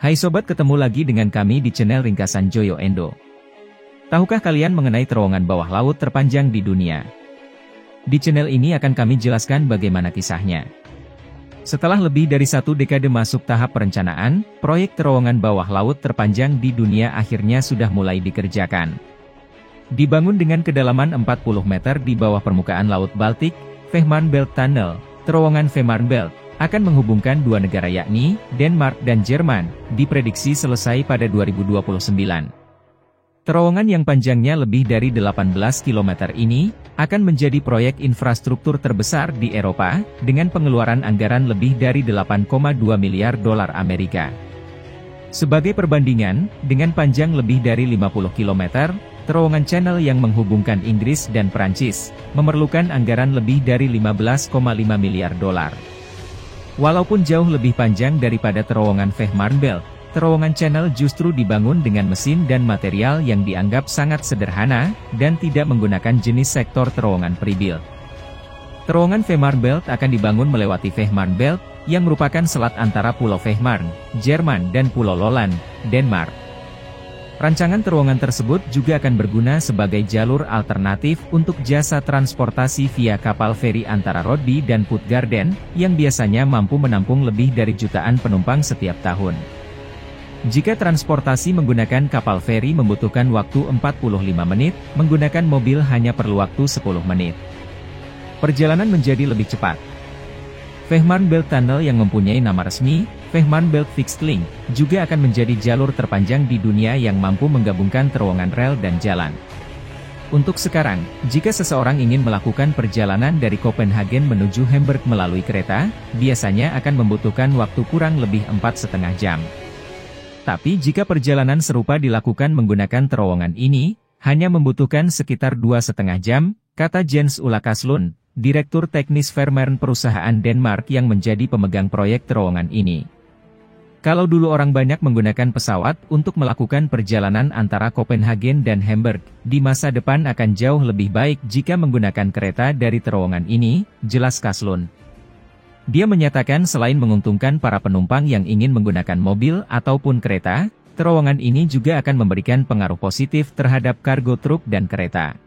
Hai sobat, ketemu lagi dengan kami di channel Ringkasan Joyo Endo. Tahukah kalian mengenai terowongan bawah laut terpanjang di dunia? Di channel ini akan kami jelaskan bagaimana kisahnya. Setelah lebih dari 1 dekade masuk tahap perencanaan, proyek terowongan bawah laut terpanjang di dunia akhirnya sudah mulai dikerjakan. Dibangun dengan kedalaman 40 meter di bawah permukaan Laut Baltik, Fehmarnbelt Tunnel, terowongan Fehmarnbelt, akan menghubungkan dua negara yakni, Denmark dan Jerman, diprediksi selesai pada 2029. Terowongan yang panjangnya lebih dari 18 km ini, akan menjadi proyek infrastruktur terbesar di Eropa, dengan pengeluaran anggaran lebih dari 8,2 miliar dolar Amerika. Sebagai perbandingan, dengan panjang lebih dari 50 km, terowongan Channel yang menghubungkan Inggris dan Prancis, memerlukan anggaran lebih dari 15,5 miliar dolar. Walaupun jauh lebih panjang daripada terowongan Fehmarnbelt, terowongan Channel justru dibangun dengan mesin dan material yang dianggap sangat sederhana, dan tidak menggunakan jenis sektor terowongan pre-built. Terowongan Fehmarnbelt akan dibangun melewati Fehmarnbelt, yang merupakan selat antara Pulau Fehmarn, Jerman dan Pulau Lolland, Denmark. Rancangan terowongan tersebut juga akan berguna sebagai jalur alternatif untuk jasa transportasi via kapal feri antara Rodby dan Puttgarden, yang biasanya mampu menampung lebih dari jutaan penumpang setiap tahun. Jika transportasi menggunakan kapal feri membutuhkan waktu 45 menit, menggunakan mobil hanya perlu waktu 10 menit. Perjalanan menjadi lebih cepat. Fehmarnbelt Tunnel yang mempunyai nama resmi, Fehmarnbelt Fixed Link, juga akan menjadi jalur terpanjang di dunia yang mampu menggabungkan terowongan rel dan jalan. Untuk sekarang, jika seseorang ingin melakukan perjalanan dari Copenhagen menuju Hamburg melalui kereta, biasanya akan membutuhkan waktu kurang lebih 4,5 jam. Tapi jika perjalanan serupa dilakukan menggunakan terowongan ini, hanya membutuhkan sekitar 2,5 jam, kata Jens Ulla Kaslund, Direktur Teknis Fehmarn perusahaan Denmark yang menjadi pemegang proyek terowongan ini. Kalau dulu orang banyak menggunakan pesawat untuk melakukan perjalanan antara Copenhagen dan Hamburg, di masa depan akan jauh lebih baik jika menggunakan kereta dari terowongan ini, jelas Kaslund. Dia menyatakan selain menguntungkan para penumpang yang ingin menggunakan mobil ataupun kereta, terowongan ini juga akan memberikan pengaruh positif terhadap kargo truk dan kereta.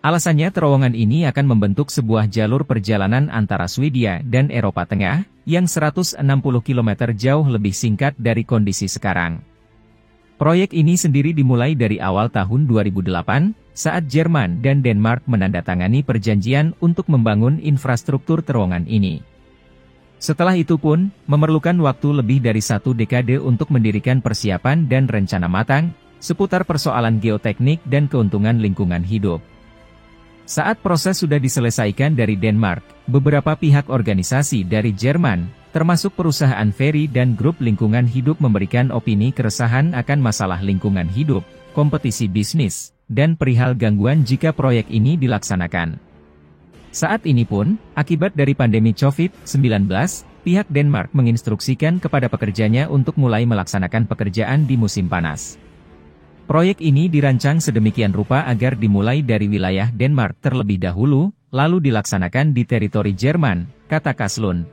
Alasannya terowongan ini akan membentuk sebuah jalur perjalanan antara Swedia dan Eropa Tengah, yang 160 km jauh lebih singkat dari kondisi sekarang. Proyek ini sendiri dimulai dari awal tahun 2008, saat Jerman dan Denmark menandatangani perjanjian untuk membangun infrastruktur terowongan ini. Setelah itu pun, memerlukan waktu lebih dari 1 dekade untuk mendirikan persiapan dan rencana matang, seputar persoalan geoteknik dan keuntungan lingkungan hidup. Saat proses sudah diselesaikan dari Denmark, beberapa pihak organisasi dari Jerman, termasuk perusahaan feri dan grup lingkungan hidup memberikan opini keresahan akan masalah lingkungan hidup, kompetisi bisnis, dan perihal gangguan jika proyek ini dilaksanakan. Saat ini pun, akibat dari pandemi COVID-19, pihak Denmark menginstruksikan kepada pekerjanya untuk mulai melaksanakan pekerjaan di musim panas. Proyek ini dirancang sedemikian rupa agar dimulai dari wilayah Denmark terlebih dahulu, lalu dilaksanakan di teritori Jerman, kata Kaslund.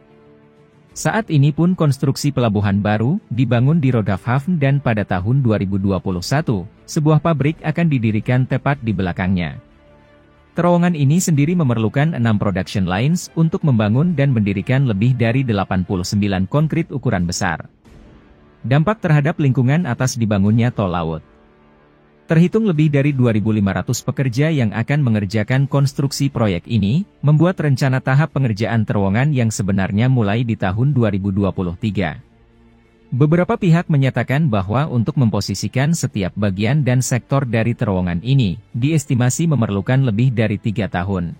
Saat ini pun konstruksi pelabuhan baru, dibangun di Rodafhaven dan pada tahun 2021, sebuah pabrik akan didirikan tepat di belakangnya. Terowongan ini sendiri memerlukan 6 production lines untuk membangun dan mendirikan lebih dari 89 konkrit ukuran besar. Dampak terhadap lingkungan atas dibangunnya tol laut. Terhitung lebih dari 2.500 pekerja yang akan mengerjakan konstruksi proyek ini, membuat rencana tahap pengerjaan terowongan yang sebenarnya mulai di tahun 2023. Beberapa pihak menyatakan bahwa untuk memposisikan setiap bagian dan sektor dari terowongan ini, diestimasi memerlukan lebih dari 3 tahun.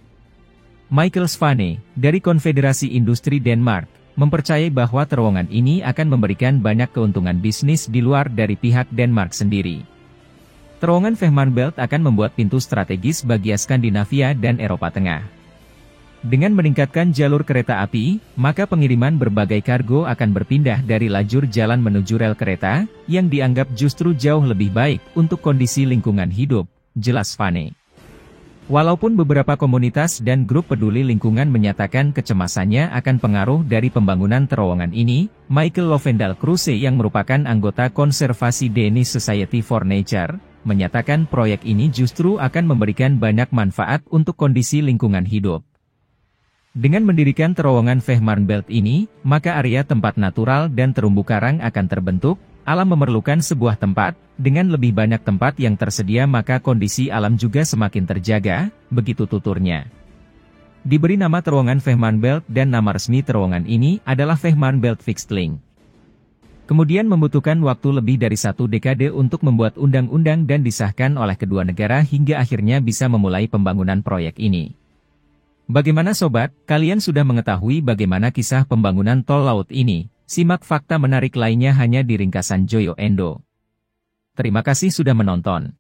Michael Svane, dari Konfederasi Industri Denmark, mempercayai bahwa terowongan ini akan memberikan banyak keuntungan bisnis di luar dari pihak Denmark sendiri. Terowongan Fehmarnbelt akan membuat pintu strategis bagi Skandinavia dan Eropa Tengah. Dengan meningkatkan jalur kereta api, maka pengiriman berbagai kargo akan berpindah dari lajur jalan menuju rel kereta, yang dianggap justru jauh lebih baik untuk kondisi lingkungan hidup, jelas Svane. Walaupun beberapa komunitas dan grup peduli lingkungan menyatakan kecemasannya akan pengaruh dari pembangunan terowongan ini, Michael Lovendahl-Kruse yang merupakan anggota konservasi Danish Society for Nature, menyatakan proyek ini justru akan memberikan banyak manfaat untuk kondisi lingkungan hidup. Dengan mendirikan terowongan Fehmarnbelt ini, maka area tempat natural dan terumbu karang akan terbentuk. Alam memerlukan sebuah tempat, dengan lebih banyak tempat yang tersedia maka kondisi alam juga semakin terjaga, begitu tuturnya. Diberi nama terowongan Fehmarnbelt dan nama resmi terowongan ini adalah Fehmarnbelt Fixed Link. Kemudian membutuhkan waktu lebih dari 1 dekade untuk membuat undang-undang dan disahkan oleh kedua negara hingga akhirnya bisa memulai pembangunan proyek ini. Bagaimana sobat, kalian sudah mengetahui bagaimana kisah pembangunan tol laut ini? Simak fakta menarik lainnya hanya di ringkasan Joyo Endo. Terima kasih sudah menonton.